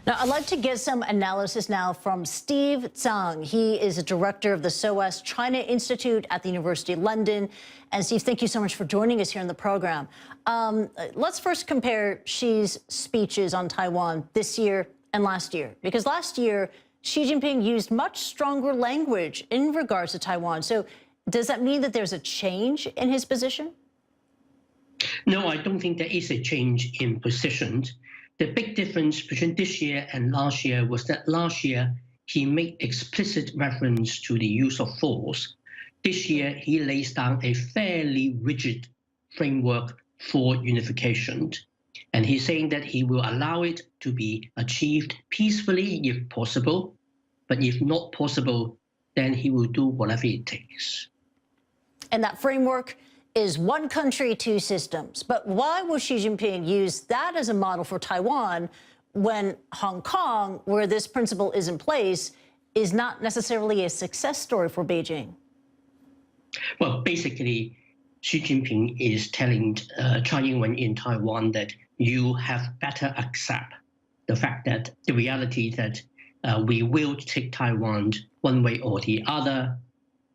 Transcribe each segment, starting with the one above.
Now, I'd like to get some analysis now from Steve Tsang. He is a director of the SOAS China Institute at the University of London. And Steve, thank you so much for joining us here on the program. Let's first compare Xi's speeches on Taiwan this year and last year, because last year, Xi Jinping used much stronger language in regards to Taiwan. So does that mean that there's a change in his position? No, I don't think there is a change in position. The big difference between this year and last year was that last year he made explicit reference to the use of force. This year he lays down a fairly rigid framework for unification. And he's saying that he will allow it to be achieved peacefully if possible, but if not possible, then he will do whatever it takes. And that framework is one country, two systems. But why will Xi Jinping use that as a model for Taiwan when Hong Kong, where this principle is in place, is not necessarily a success story for Beijing? Well, basically, Xi Jinping is telling China Ing-wen in Taiwan that you have better accept the fact that the reality that we will take Taiwan one way or the other.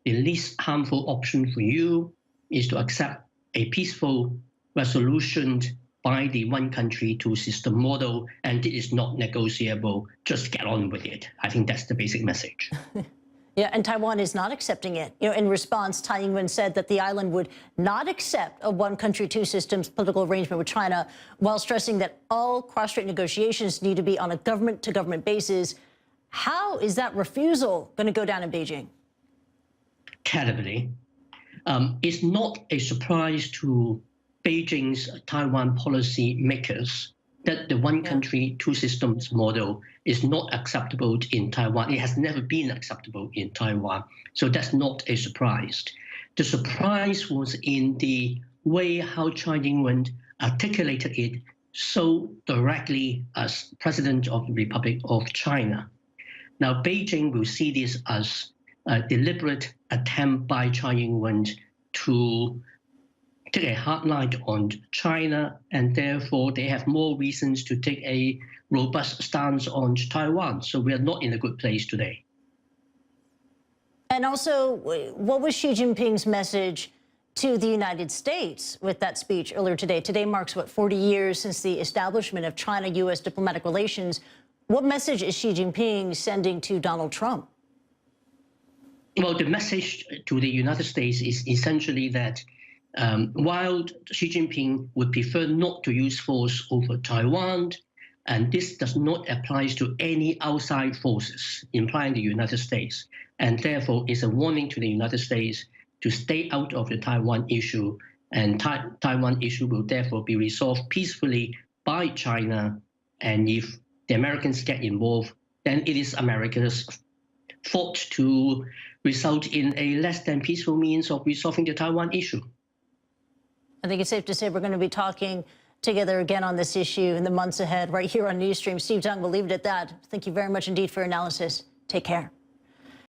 The least harmful option for you is to accept a peaceful resolution by the one country, two system model, and it is not negotiable. Just get on with it. I think that's the basic message. Yeah, and Taiwan is not accepting it. You know, in response, Tsai Ing-wen said that the island would not accept a one country, two systems political arrangement with China, while stressing that all cross-strait negotiations need to be on a government-to-government basis. How is that refusal going to go down in Beijing? Terribly. It's not a surprise to Beijing's Taiwan policy makers that the one country, two systems model is not acceptable in Taiwan. It has never been acceptable in Taiwan. So that's not a surprise. The surprise was in the way how Tsai Ing-wen articulated it so directly as President of the Republic of China. Now, Beijing will see this as a deliberate attempt by Tsai Ing-wen to take a hard line on China, and therefore they have more reasons to take a robust stance on Taiwan. So we are not in a good place today. And also, what was Xi Jinping's message to the United States with that speech earlier today? Today marks, what, 40 years since the establishment of China-U.S. diplomatic relations. What message is Xi Jinping sending to Donald Trump? Well, the message to the United States is essentially that while Xi Jinping would prefer not to use force over Taiwan, and this does not apply to any outside forces, implying the United States, and therefore is a warning to the United States to stay out of the Taiwan issue, and Taiwan issue will therefore be resolved peacefully by China, and if the Americans get involved, then it is America's fault to result in a less than peaceful means of resolving the Taiwan issue. I think it's safe to say we're going to be talking together again on this issue in the months ahead, right here on Newsstream. Steve Tsang, we'll leave it at that. Thank you very much indeed for your analysis. Take care.